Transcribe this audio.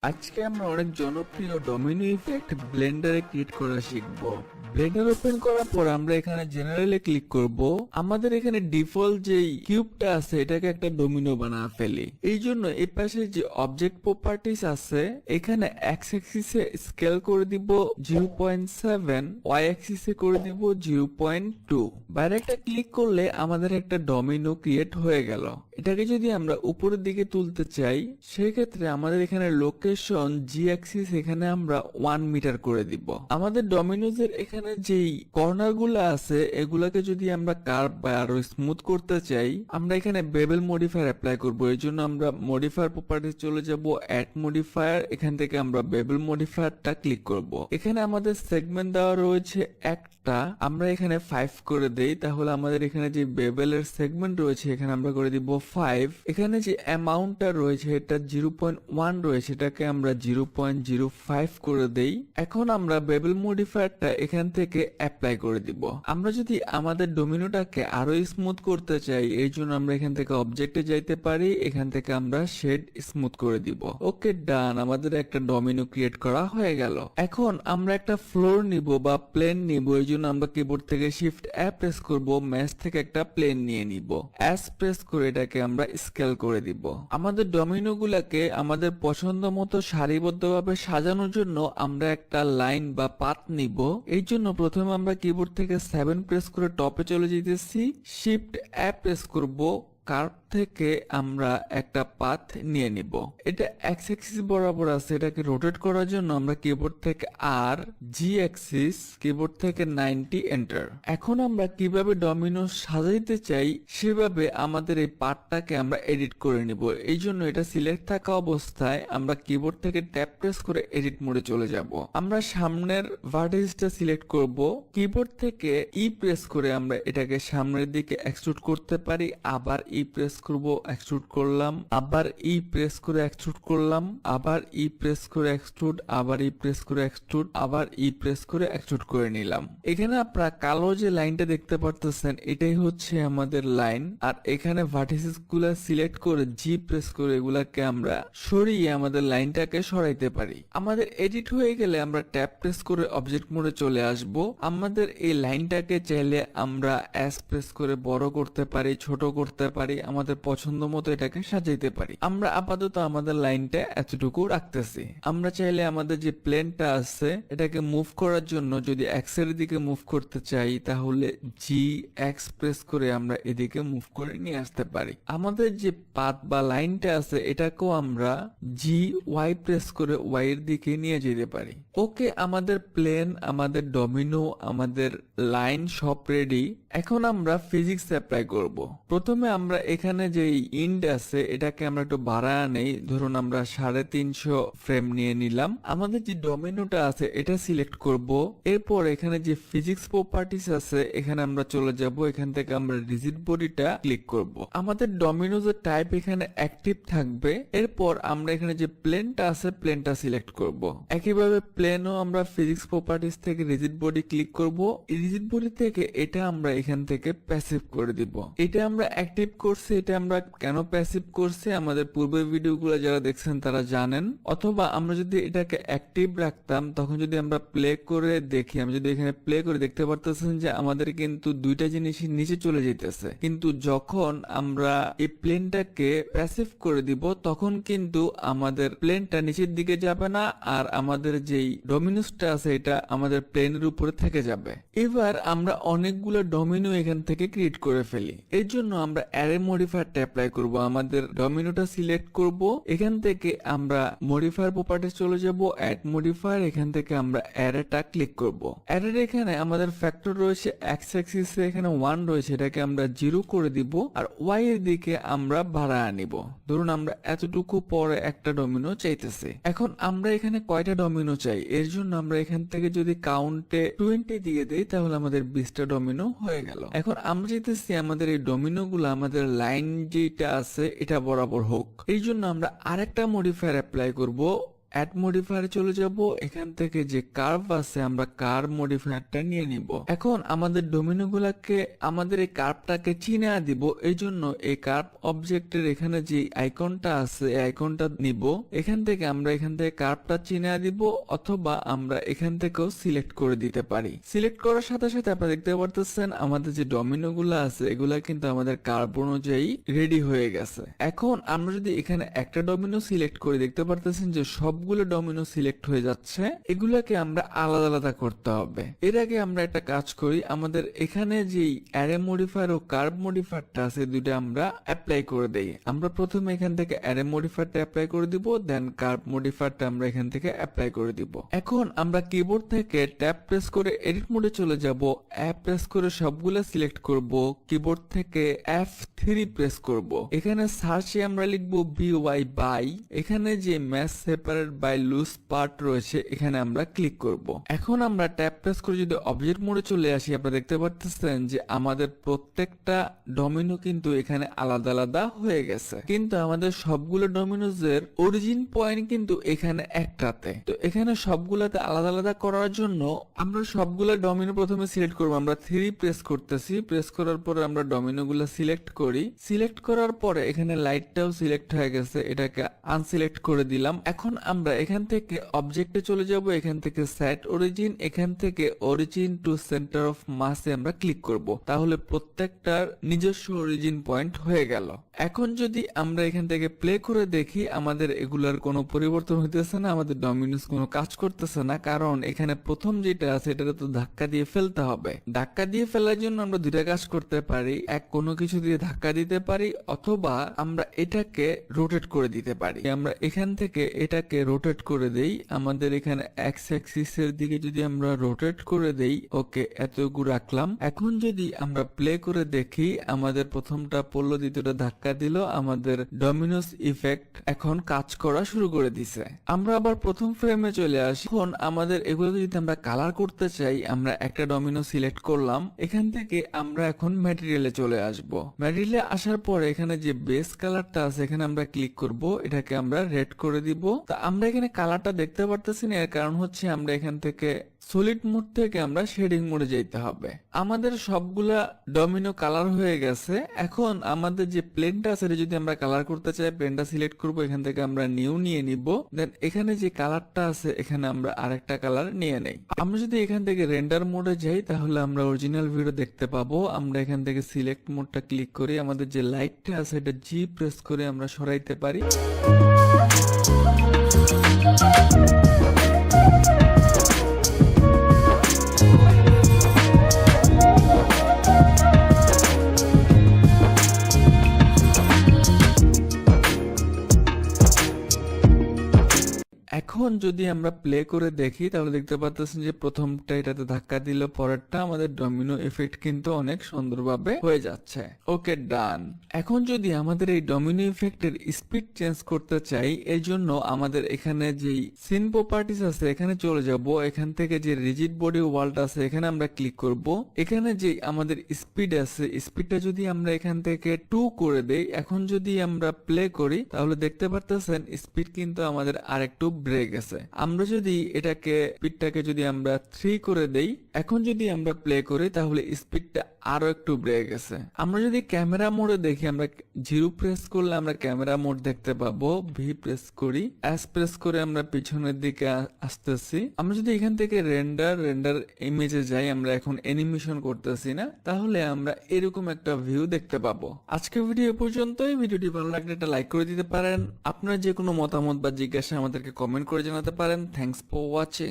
আজকে আমরা অনেক জনপ্রিয় ডমিনো ইফেক্ট ব্লেন্ডারে ক্রিয়েট করা শিখব। ব্লেন্ডার ওপেন করার পর আমরা এখানে জেনারেলে ক্লিক করব। আমাদের এখানে ডিফল্ট যেই কিউবটা আছে এটাকে একটা ডোমিনো বানা ফেলি। এই জন্য এই পাশে যে অবজেক্ট প্রপার্টিস আছে এখানে এক্স অ্যাক্সিসে স্কেল করে দিব 0.7, ওয়াই অ্যাক্সিসে করে দিব 0.2। বাইরে একটা ক্লিক করলে আমাদের একটা ডমিনো ক্রিয়েট হয়ে গেল। এটাকে যদি আমরা উপরের দিকে তুলতে চাই সেক্ষেত্রে আমাদের এখানে লোকেশন জি অ্যাক্সিস এখানে আমরা 1 মিটার করে দিব। আমাদের ডমিনোজের এখানে যেই কর্নার গুলো আছে এগুলাকে যদি আমরা কার্ভ বা আরো স্মুথ করতে চাই আমরা এখানে বেবেল মডিফায়ার অ্যাপ্লাই করব। এর জন্য আমরা মডিফায়ার প্রপার্টিজ চলে যাব, অ্যাড মডিফায়ার, এখান থেকে আমরা বেবেল মডিফায়ারটা ক্লিক করব। এখানে আমাদের সেগমেন্ট দেওয়া রয়েছে একটা, আমরা এখানে 5 করে দেই, তাহলে আমাদের এখানে যে বেবেলের সেগমেন্ট রয়েছে এখানে আমরা করে দিব 5। এখানে যে অ্যামাউন্টটা রয়েছে এটা 0.1 রয়েছে, এটাকে আমরা 0.05 করে দেই। এখন আমরা বেবেল মডিফায়ারটা এখান থেকে অ্যাপ্লাই করে দিব। আমরা যদি আমাদের ডোমিনোটাকে আরো স্মুথ করতে চাই এই জন্য আমরা এখান থেকে অবজেক্টে যাইতে পারি, এখান থেকে আমরা শেড স্মুথ করে দিব। ওকে, ডান, আমাদের একটা ডোমিনো ক্রিয়েট করা হয়ে গেল। এখন আমরা একটা ফ্লোর নিব বা প্লেন নিব, এই জন্য আমরা কিবোর্ড থেকে শিফট এ প্রেস করব, ম্যাচ থেকে একটা প্লেন নিয়ে নিব, এস প্রেস করে এটাকে আমরা স্কেল করে দিব। আমাদের ডোমিনো গুলাকে আমাদের পছন্দ মতো সারিবদ্ধভাবে সাজানোর জন্য আমরা একটা লাইন বা পাথ নিব। এই জন্য প্রথমে আমরা কিবোর্ড থেকে 7 প্রেস করে টপে চলে যেতেছি, শিফট এ প্রেস করব, কার্ভ থেকে আমরা একটা পাথ নিয়ে নিব। এটা এক্স অ্যাক্সিস বরাবর আছে, এটাকে রোটেট করার জন্য আমরা কিবোর্ড থেকে আর, জি অ্যাক্সিস, কিবোর্ড থেকে 90 এন্টার। এখন আমরা কিভাবে ডমিনো সাজাইতে চাই সেভাবে আমাদের এই পার্টটাকে আমরা এডিট করে নিব। এই জন্য এটা সিলেক্ট থাকা অবস্থায় আমরা কিবোর্ড থেকে ট্যাপ প্রেস করে এডিট মোডে চলে যাব। আমরা সামনের ভার্টেক্সটা সিলেক্ট করব, কিবোর্ড থেকে ই প্রেস করে আমরা এটাকে সামনের দিকে এক্সট্রুড করতে পারি, আবার ই প্রেস করব, এক্সট্রুড করলাম, আবার ই প্রেস করে এক্সট্রুড করলাম, আবার ই প্রেস করে এক্সট্রুড, আবার ই প্রেস করে এক্সট্রুড, আবার ই প্রেস করে এক্সট্রুড করে নিলাম। এখানে আপনারা কালো যে লাইনটা দেখতে পারতেছেন এটাই হচ্ছে আমাদের লাইন। আর এখানে ভার্টিসেস গুলা সিলেক্ট করে জি প্রেস করে এগুলাকে আমরা সরিয়ে আমাদের লাইনটাকে সরাইতে পারি। আমাদের এডিট হয়ে গেলে আমরা ট্যাপ প্রেস করে অবজেক্ট মোডে চলে আসব। আমাদের এই লাইনটাকে চাইলে আমরা এস প্রেস করে বড় করতে পারি, ছোট করতে পারি, আমাদের পছন্দ মতো এটাকে সাজাইতে পারি। আমরা আপাতত আমাদের লাইনটা এতটুকু রাখতেছি। আমরা চাইলে আমাদের যে প্লেনটা আছে এটাকে মুভ করার জন্য যদি এক্স এর দিকে মুভ করতে চাই তাহলে জি এক্স প্রেস করে আমরা এদিকে মুভ করে নিয়ে আসতে পারি। আমাদের যে পাথ বা লাইনটা আছে এটাকেও আমরা জি ওয়াই প্রেস করে ওয়াই এর দিকে নিয়ে যেতে পারি। ওকে, আমাদের প্লেন, আমাদের ডমিনো, আমাদের লাইন সব রেডি। এখন আমরা ফিজিক্স অ্যাপ্লাই করব। প্রথমে আমরা এখানে যে ইন্ড আছে এটাকে আমরা একটু বাড়ায় নেই, ধরুন আমরা 350 ফ্রেম নিয়ে নিলাম। আমাদের যে ডোমিনোটা আছে এটা সিলেক্ট করব। এরপর এখানে যে ফিজিক্স প্রপার্টিস আছে এখানে আমরা চলে যাব, এখান থেকে আমরা রিজিড বডিটা ক্লিক করব। আমাদের ডমিনোজের টাইপ এখানে অ্যাক্টিভ থাকবে। এরপর আমরা এখানে যে প্লেনটা আছে প্লেনটা সিলেক্ট করব। একইভাবে প্লেনও আমরা ফিজিক্স প্রপার্টিস থেকে রিজিড বডি ক্লিক করব। রিজিড বডি থেকে এটা আমরা এখান থেকে প্যাসিভ করে দিব। এটা আমরা অ্যাক্টিভ করছি, এটা আমরা কেন প্যাসিভ করছি আমাদের পূর্বের ভিডিওগুলো যারা দেখছেন তারা জানেন। অথবা আমরা যদি এটাকে অ্যাক্টিভ রাখতাম তখন যদি আমরা প্লে করে দেখি, আমি যদি এখানে প্লে করে দেখতে পারতেছেন যে আমাদের কিন্তু দুইটা জিনিসই নিচে চলে যেতেছে। কিন্তু যখন আমরা এই প্লেনটাকে প্যাসিভ করে দিব তখন কিন্তু আমাদের প্লেনটা নিচের দিকে যাবে না, আর আমাদের যেই ডমিনোসটা আছে এটা আমাদের প্লেনের উপরে থেকে যাবে। এবার আমরা অনেকগুলো ডমিনো এখান থেকে ক্রিয়েট করে ফেলি। এর জন্য আমরা অ্যারে মডিফায়ারটা অ্যাপ্লাই করব। আমাদের ডমিনোটা সিলেক্ট করব, এখান থেকে আমরা মডিফায়ার প্রপার্টিজ চলে যাব, অ্যাড মডিফায়ার, এখান থেকে আমরা অ্যারেটা ক্লিক করব। অ্যারের এখানে আমাদের ফ্যাক্টর রয়েছে এক্স অ্যাক্সিসে এখানে 1 রয়েছে, এটাকে আমরা 0 করে দিব, আর ওয়াই এর দিকে আমরা বাড়ায় আনিব। ধরুন আমরা এতটুকু পরে একটা ডমিনো চাইতেছি। এখন আমরা এখানে কয়টা ডমিনো চাই এর জন্য আমরা এখান থেকে যদি কাউন্টে 20 দিয়ে দেই তাহলে আমাদের 20টা ডমিনো হয়ে গেল। এখন আমরা চাইতেছি আমাদের এই ডমিনো গুলো আমাদের লাইন যেটা আছে এটা বরাবর হোক। এই জন্য আমরা আরেকটা মডিফায়ার অ্যাপ্লাই করব, অ্যাড মডিফায়ারে চলে যাব, এখান থেকে যে কার্ভ আছে আমরা কার্ভ মডিফায়ারটা নিয়ে নিব। এখন আমাদের ডোমিনো গুলাকে আমাদের এই কার্ভটাকে চিনে দিব, এই জন্য এই কার্ভ অবজেক্টের এখানে যে আইকনটা আছে এই আইকনটা নিব, এখান থেকে আমরা এখান থেকে কার্ভটা চিনে দিব, অথবা আমরা এখান থেকেও সিলেক্ট করে দিতে পারি। সিলেক্ট করার সাথে সাথে আপনারা দেখতে পারতেছেন আমাদের যে ডমিনো গুলা আছে এগুলা কিন্তু আমাদের কার্ভ অনুযায়ী রেডি হয়ে গেছে। এখন আমরা যদি এখানে একটা ডমিনো সিলেক্ট করে দেখতে পারতেছেন যে সবগুলো ডমিনো সিলেক্ট হয়ে যাচ্ছে, এগুলাকে আমরা আলাদা আলাদা করতে হবে। এর আগে আমরা একটা কাজ করি, আমাদের এখানে যে অ্যারে মডিফায়ার ও কার্ভ মডিফায়ারটা আছে দুইটা আমরা অ্যাপ্লাই করে দেই। আমরা প্রথমে এখান থেকে অ্যারে মডিফায়ারটা অ্যাপ্লাই করে দিব, দেন কার্ভ মডিফায়ারটা আমরা এখান থেকে অ্যাপ্লাই করে দিব। এখন আমরা কিবোর্ড থেকে ট্যাব প্রেস করে এডিট মোডে চলে যাব, অ্যাপ প্রেস করে সবগুলো সিলেক্ট করব, কিবোর্ড থেকে F3 প্রেস করব। এখানে সার্চে আমরা লিখব by বাই, এখানে যে match separate by loose part রয়েছে এখানে আমরা ক্লিক করব। এখন আমরা ট্যাব প্রেস করে যদি অবজেক্ট মোডে চলে আসি, আপনারা দেখতে পাচ্ছেন যে আমাদের প্রত্যেকটা ডমিনো কিন্তু এখানে আলাদা আলাদা হয়ে গেছে, কিন্তু আমাদের সবগুলো ডমিনোজের অরিজিন পয়েন্ট কিন্তু এখানে একটাতে। তো এখানে সবগুলাতে আলাদা আলাদা করার জন্য আমরা সবগুলো ডমিনো প্রথমে সিলেক্ট করব। আমরা 3 প্রেস করতেছি, প্রেস করার পরে আমরা ডমিনো গুলা সিলেক্ট করি। সিলেক্ট করার পরে এখানে লাইটটাও সিলেক্ট হয়ে গেছে, এটাকে আনসিলেক্ট করে দিলাম। এখন আমরা এখান থেকে অবজেক্টে চলে যাব, এখান থেকে সেট অরিজিন, এখান থেকে অরিজিন টু সেন্টার অফ মাসে আমরা ক্লিক করব, তাহলে প্রত্যেকটার নিজস্ব অরিজিন পয়েন্ট হয়ে গেল। এখন যদি আমরা এখান থেকে প্লে করে দেখি আমাদের এগুলার কোনো পরিবর্তন হইতেছে না, আমাদের ডমিনোস কোনো কাজ করতেছে না, কারণ এখানে প্রথম যেটা আছে এটা তো ধাক্কা দিয়ে ফেলতে হবে। ধাক্কা দিয়ে ফেলার জন্য আমরা দুইটা কাজ করতে পারি, এক কোনো কিছু দিয়ে ধাক্কা দিতে পারি, অথবা আমরা এটাকে রোটেট করে দিতে পারি। আমরা এখান থেকে এটাকে রোটেট করে দেই, আমাদের এখানে এক্স অ্যাক্সিস এর দিকে যদি আমরা রোটেট করে দেই, ওকে এতটুকু রাখলাম। এখন যদি আমরা প্লে করে দেখি আমাদের প্রথমটা পড়লো, দ্বিতীয়টা ধাক্কা দিল, আমাদের ডমিনোস ইফেক্ট এখন কাজ করা শুরু করে দিছে। আমরা আবার প্রথম ফ্রেমে চলে আসি। এখন আমাদের এগুলো যদি আমরা কালার করতে চাই, আমরা একটা ডমিনো সিলেক্ট করলাম, এখান থেকে আমরা এখন ম্যাটেরিয়ালে চলে আসব। ম্যাটেরিয়ালে আসার পরে এখানে যে বেস কালারটা আছে এখানে আমরা ক্লিক করব, এটাকে আমরা রেড করে দিব। তা আমরা এখানে কালারটা দেখতে পারতেছি না, এর কারণ হচ্ছে আমরা এখান থেকে সলিড মোড থেকে আমরা শেডিং মোডে যেতে হবে। আমাদের সবগুলা ডমিনো কালার হয়ে গেছে। এখন আমাদের যে প্লেনটা আছে যদি আমরা কালার করতে চাই, প্লেনটা সিলেক্ট করব, এখান থেকে আমরা নিউ নিয়ে নিব, দেন এখানে যে কালারটা আছে এখানে আমরা আরেকটা কালার নিয়ে নেই। আমরা যদি এখান থেকে রেন্ডার মোডে যাই তাহলে আমরা অরিজিনাল ভিডিও দেখতে পাবো। আমরা এখান থেকে সিলেক্ট মোডটা ক্লিক করি, আমাদের যে লাইটটা আছে এটা জি প্রেস করে আমরা সরাইতে পারি। এখন যদি আমরা প্লে করে দেখি তাহলে দেখতে পাচ্ছেন যে প্রথমটা এটাতে ধাক্কা দিল, পরেরটা আমাদের ডমিনো এফেক্ট কিন্তু অনেক সুন্দরভাবে হয়ে যাচ্ছে। ওকে ডান। এখন যদি আমাদের এই ডমিনো ইফেক্টের স্পিড চেঞ্জ করতে চাই, এর জন্য আমাদের এখানে যে সিন প্রপার্টিজ আছে এখানে চলে যাব, এখান থেকে যে রিজিড বডি ওয়ার্ল্ড আছে এখানে আমরা ক্লিক করব। এখানে যে আমাদের স্পিড আছে স্পিডটা যদি আমরা এখান থেকে 2 করে দেই, এখন যদি আমরা প্লে করি তাহলে দেখতে পারতেছেন স্পিড কিন্তু আমাদের আরেকটু বেড়ে গেছে। আমরা যদি এটাকে স্পিডটাকে যদি আমরা 3 করে দেই, এখন যদি আমরা প্লে করি তাহলে স্পিডটা আরো একটু বেড়ে গেছে। আমরা যদি ক্যামেরা মোডে দেখি, আমরা 0 প্রেস করলে আমরা ক্যামেরা মোড দেখতে পাবো, ভি প্রেস করি, এস প্রেস করে আমরা পিছনের দিকে আসতেছি। আমরা যদি এখান থেকে রেন্ডার ইমেজে যাই, আমরা এখন অ্যানিমেশন করতেছি না, তাহলে আমরা এরকম একটা ভিউ দেখতে পাবো। আজকের ভিডিও পর্যন্তই। ভিডিওটি ভালো লাগলে একটা লাইক করে দিতে পারেন। আপনার যে কোনো মতামত বা জিজ্ঞাসা আমাদেরকে কমেন্ট করে জানাতে পারেন। Thanks for watching.